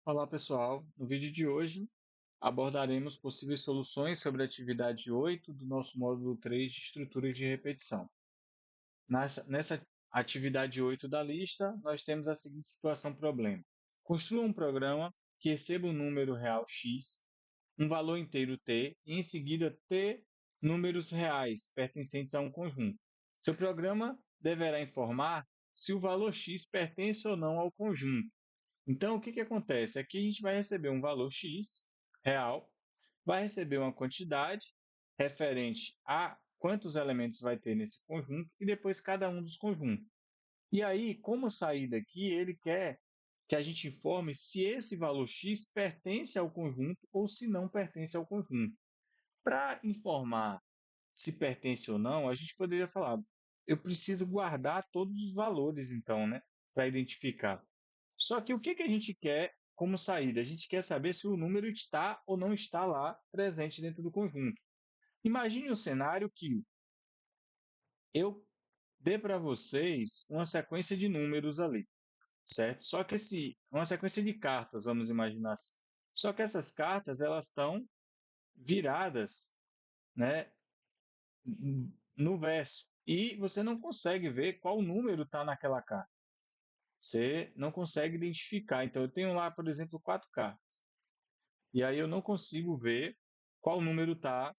Olá, pessoal. No vídeo de hoje abordaremos possíveis soluções sobre a atividade 8 do nosso módulo 3 de estruturas de repetição. Nessa atividade 8 da lista, nós temos a seguinte situação-problema. Construa um programa que receba um número real x, um valor inteiro t e em seguida t números reais pertencentes a um conjunto. Seu programa deverá informar se o valor x pertence ou não ao conjunto. Então, o que acontece? Aqui a gente vai receber um valor x real, vai receber uma quantidade referente a quantos elementos vai ter nesse conjunto e depois cada um dos conjuntos. E aí, como sair daqui, ele quer que a gente informe se esse valor x pertence ao conjunto ou se não pertence ao conjunto. Para informar se pertence ou não, a gente poderia falar, eu preciso guardar todos os valores, então, né, para identificar. Só que o que a gente quer como saída? A gente quer saber se o número está ou não está lá presente dentro do conjunto. Imagine um cenário que eu dê para vocês uma sequência de números ali, certo? Só que uma sequência de cartas, vamos imaginar assim. Só que essas cartas elas estão viradas, né, no verso e você não consegue ver qual número está naquela carta. Você não consegue identificar. Então eu tenho lá, por exemplo, 4 cartas. E aí eu não consigo ver qual número está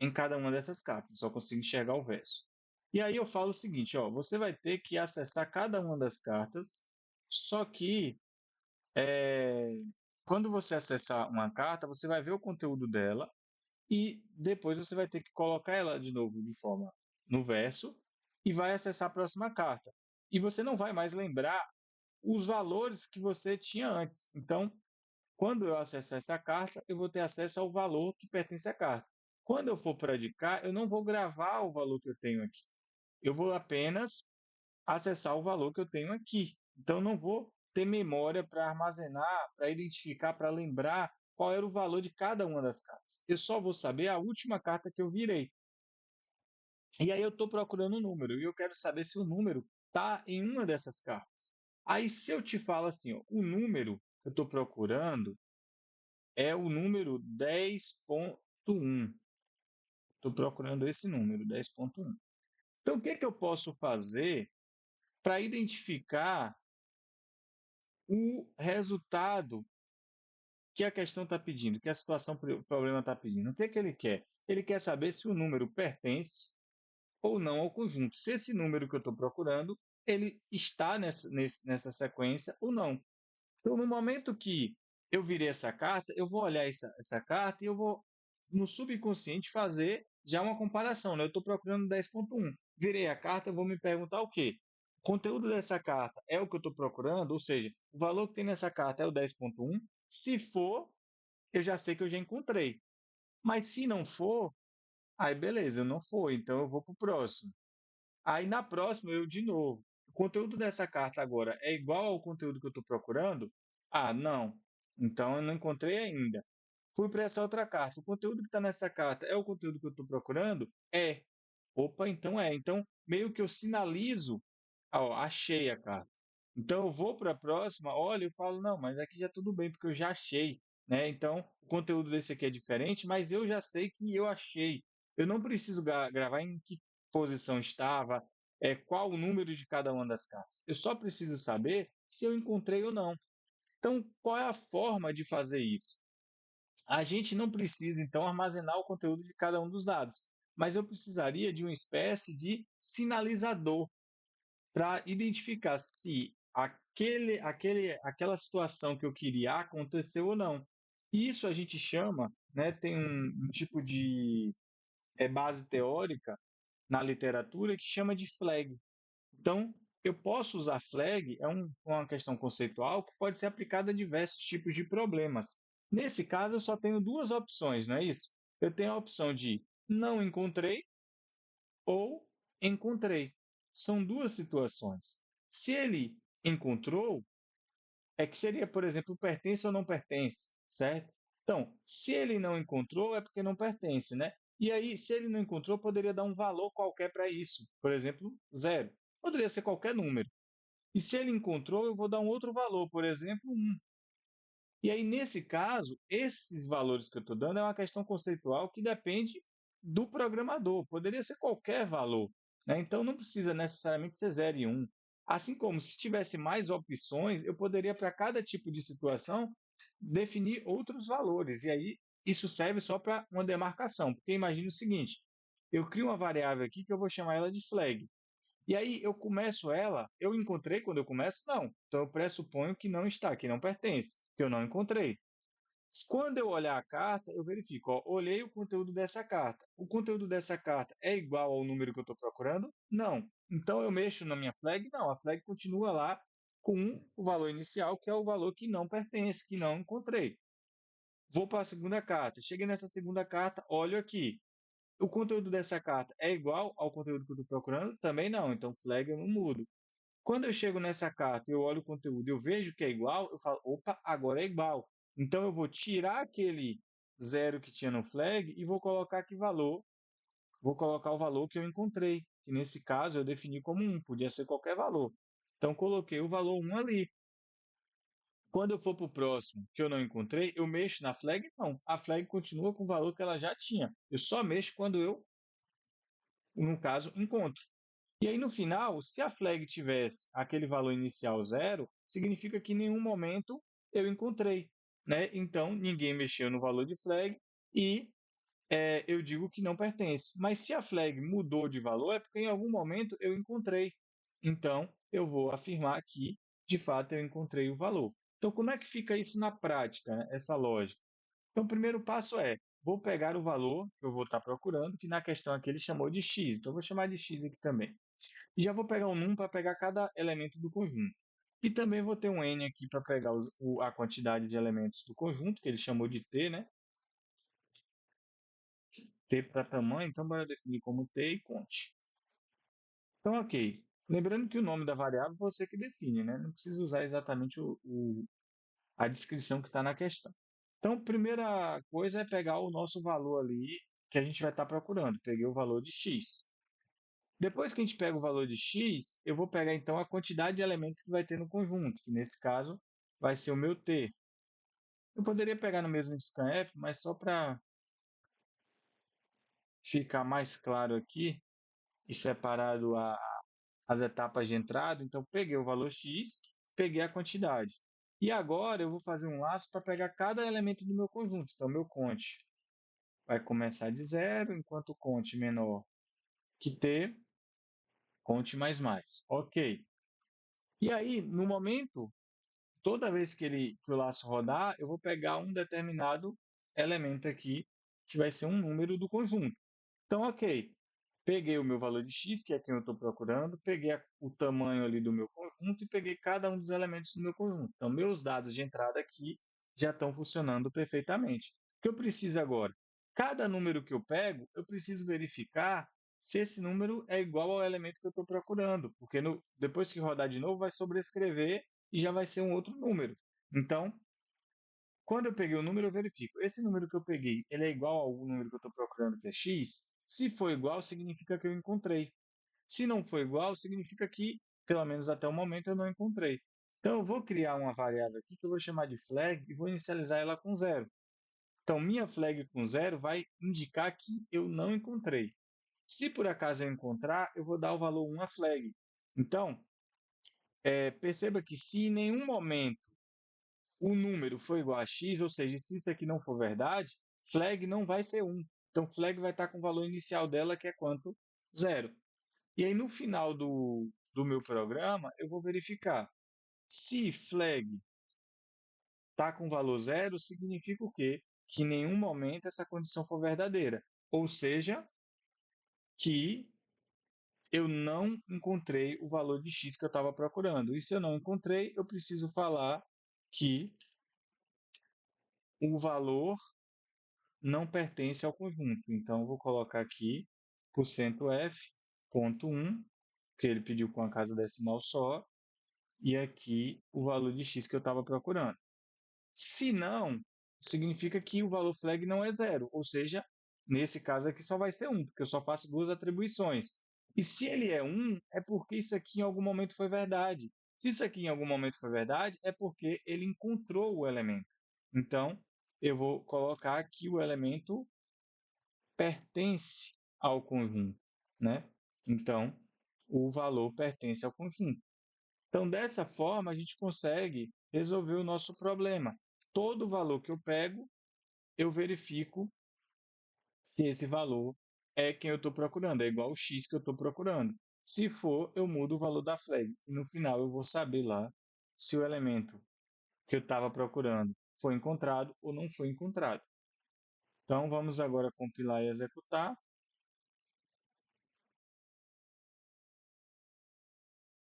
em cada uma dessas cartas, eu só consigo enxergar o verso. E aí eu falo o seguinte, ó, você vai ter que acessar cada uma das cartas, só que quando você acessar uma carta, você vai ver o conteúdo dela e depois você vai ter que colocar ela de novo de forma no verso e vai acessar a próxima carta. E você não vai mais lembrar os valores que você tinha antes. Então, quando eu acessar essa carta, eu vou ter acesso ao valor que pertence à carta. Quando eu for para de cá, eu não vou gravar o valor que eu tenho aqui. Eu vou apenas acessar o valor que eu tenho aqui. Então, não vou ter memória para armazenar, para identificar, para lembrar qual era o valor de cada uma das cartas. Eu só vou saber a última carta que eu virei. E aí eu estou procurando um número e eu quero saber se o número está em uma dessas cartas. Aí, se eu te falo assim, ó, o número que eu estou procurando é o número 10.1. Estou procurando esse número, 10.1. Então, o que eu posso fazer para identificar o resultado que a questão está pedindo, que a situação, o problema está pedindo? O que ele quer? Ele quer saber se o número pertence ou não ao conjunto. Se esse número que eu estou procurando, ele está nessa sequência ou não. Então, no momento que eu virei essa carta, eu vou olhar essa carta e eu vou, no subconsciente, fazer já uma comparação. Né? Eu estou procurando 10.1. Virei a carta, eu vou me perguntar o quê? O conteúdo dessa carta é o que eu estou procurando, ou seja, o valor que tem nessa carta é o 10.1. Se for, eu já sei que eu já encontrei. Mas se não for, aí beleza, eu não foi, então eu vou para o próximo. Aí na próxima eu de novo. O conteúdo dessa carta agora é igual ao conteúdo que eu estou procurando? Ah, não. Então eu não encontrei ainda. Fui para essa outra carta. O conteúdo que está nessa carta é o conteúdo que eu estou procurando? É. Opa, então é. Então meio que eu sinalizo, ó, achei a carta. Então eu vou para a próxima, olho e falo, não, mas aqui já tudo bem, porque eu já achei. Né? Então o conteúdo desse aqui é diferente, mas eu já sei que eu achei. Eu não preciso gravar em que posição estava, qual o número de cada uma das cartas. Eu só preciso saber se eu encontrei ou não. Então, qual é a forma de fazer isso? A gente não precisa, então, armazenar o conteúdo de cada um dos dados, mas eu precisaria de uma espécie de sinalizador para identificar se aquela situação que eu queria aconteceu ou não. Isso a gente chama, né, tem um tipo de base teórica na literatura que chama de flag. Então, eu posso usar flag, uma questão conceitual que pode ser aplicada a diversos tipos de problemas. Nesse caso, eu só tenho duas opções, não é isso? Eu tenho a opção de não encontrei ou encontrei. São duas situações. Se ele encontrou, é que seria, por exemplo, pertence ou não pertence, certo? Então, se ele não encontrou, é porque não pertence, né? E aí, se ele não encontrou, poderia dar um valor qualquer para isso. Por exemplo, zero. Poderia ser qualquer número. E se ele encontrou, eu vou dar um outro valor, por exemplo, 1. E aí, nesse caso, esses valores que eu estou dando é uma questão conceitual que depende do programador. Poderia ser qualquer valor, né? Então, não precisa necessariamente ser 0 e 1. Assim como se tivesse mais opções, eu poderia, para cada tipo de situação, definir outros valores. E aí, isso serve só para uma demarcação. Porque imagine o seguinte, eu crio uma variável aqui que eu vou chamar ela de flag. E aí eu começo ela, eu encontrei quando eu começo? Não. Então eu pressuponho que não está, que não pertence, que eu não encontrei. Quando eu olhar a carta, eu verifico, ó, olhei o conteúdo dessa carta. O conteúdo dessa carta é igual ao número que eu estou procurando? Não. Então eu mexo na minha flag? Não, a flag continua lá com o valor inicial, que é o valor que não pertence, que não encontrei. Vou para a segunda carta. Cheguei nessa segunda carta, olho aqui. O conteúdo dessa carta é igual ao conteúdo que eu estou procurando? Também não, então flag eu não mudo. Quando eu chego nessa carta e eu olho o conteúdo e eu vejo que é igual, eu falo, opa, agora é igual. Então eu vou tirar aquele zero que tinha no flag e vou colocar que valor? Vou colocar o valor que eu encontrei, que nesse caso eu defini como 1, podia ser qualquer valor. Então coloquei o valor 1 ali. Quando eu for para o próximo que eu não encontrei, eu mexo na flag? Não, a flag continua com o valor que ela já tinha. Eu só mexo quando eu, no caso, encontro. E aí, no final, se a flag tivesse aquele valor inicial 0, significa que em nenhum momento eu encontrei, né? Então, ninguém mexeu no valor de flag e eu digo que não pertence. Mas se a flag mudou de valor, é porque em algum momento eu encontrei. Então, eu vou afirmar que, de fato, eu encontrei o valor. Então, como é que fica isso na prática, né? Essa lógica? Então, o primeiro passo vou pegar o valor que eu vou estar procurando, que na questão aqui ele chamou de x. Então, eu vou chamar de x aqui também. E já vou pegar um num para pegar cada elemento do conjunto. E também vou ter um n aqui para pegar a quantidade de elementos do conjunto, que ele chamou de t, né? T para tamanho, então bora definir como t e conte. Então, ok. Lembrando que o nome da variável você que define, né? Não precisa usar exatamente a descrição que está na questão. Então, primeira coisa é pegar o nosso valor ali que a gente vai estar procurando. Peguei o valor de x. Depois que a gente pega o valor de x, eu vou pegar então a quantidade de elementos que vai ter no conjunto, que nesse caso vai ser o meu t. Eu poderia pegar no mesmo scanf, mas só para ficar mais claro aqui e separado as etapas de entrada, então peguei o valor x, peguei a quantidade. E agora eu vou fazer um laço para pegar cada elemento do meu conjunto. Então, meu conte vai começar de 0, enquanto o conte menor que t, conte mais mais. Ok. E aí, no momento, toda vez que o laço rodar, eu vou pegar um determinado elemento aqui, que vai ser um número do conjunto. Então, ok, peguei o meu valor de x, que é quem eu estou procurando, peguei o tamanho ali do meu conjunto e peguei cada um dos elementos do meu conjunto. Então, meus dados de entrada aqui já estão funcionando perfeitamente. O que eu preciso agora? Cada número que eu pego, eu preciso verificar se esse número é igual ao elemento que eu estou procurando, porque depois que rodar de novo, vai sobrescrever e já vai ser um outro número. Então, quando eu peguei o número, eu verifico. Esse número que eu peguei, ele é igual ao número que eu estou procurando, que é x? Se for igual, significa que eu encontrei. Se não for igual, significa que, pelo menos até o momento, eu não encontrei. Então, eu vou criar uma variável aqui que eu vou chamar de flag e vou inicializar ela com 0. Então, minha flag com 0 vai indicar que eu não encontrei. Se por acaso eu encontrar, eu vou dar o valor 1 a flag. Então, perceba que se em nenhum momento o número for igual a x, ou seja, se isso aqui não for verdade, flag não vai ser 1. Então, flag vai estar com o valor inicial dela, que é quanto? 0. E aí, no final do meu programa, eu vou verificar. Se flag está com valor 0, significa o quê? Que em nenhum momento essa condição for verdadeira. Ou seja, que eu não encontrei o valor de x que eu estava procurando. E se eu não encontrei, eu preciso falar que o valor não pertence ao conjunto. Então, eu vou colocar aqui %f, ponto 1, que ele pediu com a casa decimal só, e aqui o valor de x que eu estava procurando. Se não, significa que o valor flag não é 0, ou seja, nesse caso aqui só vai ser 1, porque eu só faço duas atribuições. E se ele é 1, é porque isso aqui em algum momento foi verdade. Se isso aqui em algum momento foi verdade, é porque ele encontrou o elemento. Então, eu vou colocar aqui o elemento pertence ao conjunto, né? Então, o valor pertence ao conjunto. Então, dessa forma, a gente consegue resolver o nosso problema. Todo valor que eu pego, eu verifico se esse valor é quem eu estou procurando, é igual ao X que eu estou procurando. Se for, eu mudo o valor da flag. E no final eu vou saber lá se o elemento que eu estava procurando foi encontrado ou não foi encontrado. Então, vamos agora compilar e executar.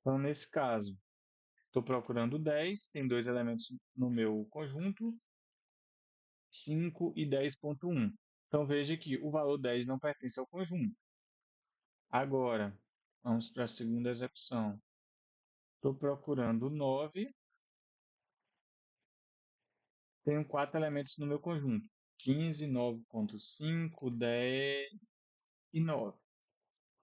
Então, nesse caso, estou procurando 10, tem dois elementos no meu conjunto, 5 e 10.1. Então, veja que o valor 10 não pertence ao conjunto. Agora, vamos para a segunda execução. Estou procurando 9, tenho 4 elementos no meu conjunto, 15, 9.5, 10 e 9.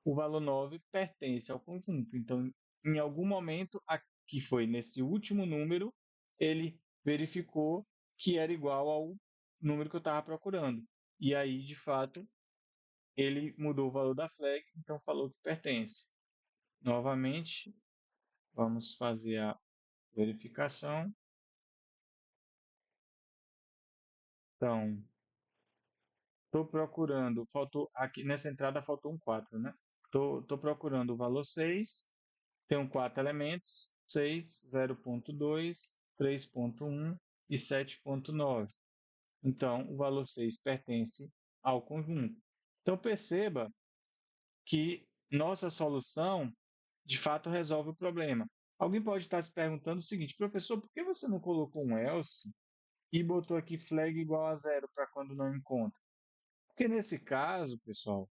O valor 9 pertence ao conjunto. Então, em algum momento, que foi nesse último número, ele verificou que era igual ao número que eu estava procurando. E aí, de fato, ele mudou o valor da flag, então falou que pertence. Novamente, vamos fazer a verificação. Então, estou procurando, faltou aqui nessa entrada faltou um 4, né? Estou procurando o valor 6, tenho 4 elementos, 6, 0.2, 3.1 e 7.9. Então, o valor 6 pertence ao conjunto. Então, perceba que nossa solução, de fato, resolve o problema. Alguém pode estar se perguntando o seguinte, professor, por que você não colocou um else e botou aqui flag igual a 0 para quando não encontra? Porque nesse caso, pessoal,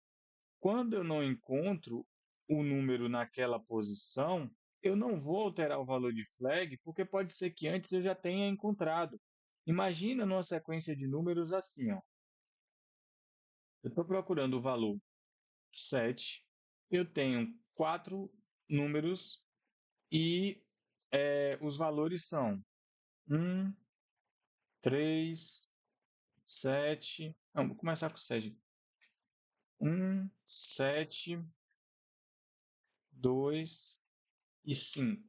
quando eu não encontro o número naquela posição, eu não vou alterar o valor de flag, porque pode ser que antes eu já tenha encontrado. Imagina numa sequência de números assim, ó. Eu estou procurando o valor 7, eu tenho 4 números e os valores são 1, 3, 7. Não, vou começar com 7. 1, 7, 2 e 5.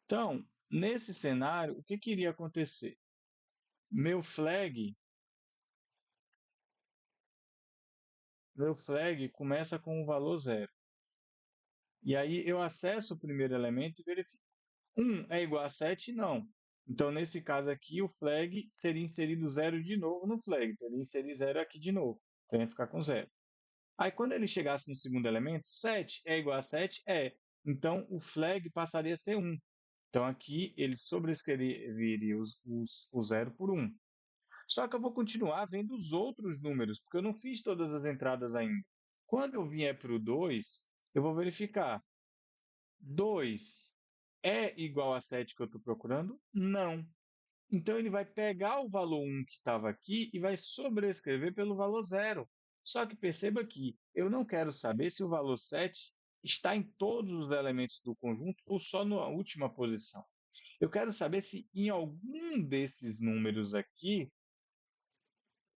Então, nesse cenário, o que iria acontecer? Meu flag começa com o valor 0. E aí eu acesso o primeiro elemento e verifico. 1 é igual a 7? Não. Então, nesse caso aqui, o flag seria inserido 0 de novo no flag. Teria inserir 0 aqui de novo. Então, ia ficar com 0. Aí, quando ele chegasse no segundo elemento, 7 é igual a 7? É. Então, o flag passaria a ser 1. Então, aqui ele sobrescreveria o 0 por 1. Só que eu vou continuar vendo os outros números, porque eu não fiz todas as entradas ainda. Quando eu vier para o 2, eu vou verificar. 2 é igual a 7 que eu estou procurando? Não. Então, ele vai pegar o valor 1 que estava aqui e vai sobrescrever pelo valor 0. Só que perceba que eu não quero saber se o valor 7 está em todos os elementos do conjunto ou só na última posição. Eu quero saber se em algum desses números aqui,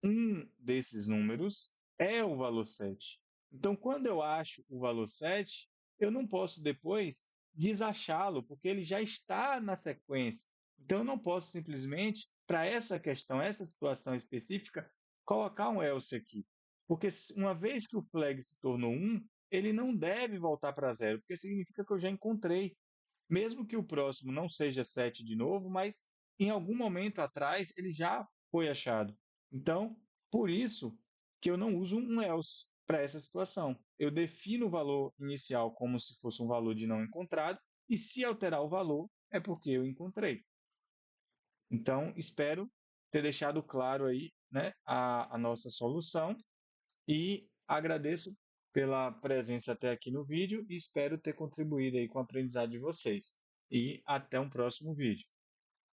um desses números é o valor 7. Então, quando eu acho o valor 7, eu não posso depois desachá-lo, porque ele já está na sequência. Então, eu não posso simplesmente, para essa questão, essa situação específica, colocar um else aqui. Porque uma vez que o flag se tornou 1, ele não deve voltar para 0, porque significa que eu já encontrei. Mesmo que o próximo não seja 7 de novo, mas em algum momento atrás ele já foi achado. Então, por isso que eu não uso um else para essa situação. Eu defino o valor inicial como se fosse um valor de não encontrado, e se alterar o valor, é porque eu encontrei. Então, espero ter deixado claro aí, né, a nossa solução e agradeço pela presença até aqui no vídeo e espero ter contribuído aí com o aprendizado de vocês. E até um próximo vídeo.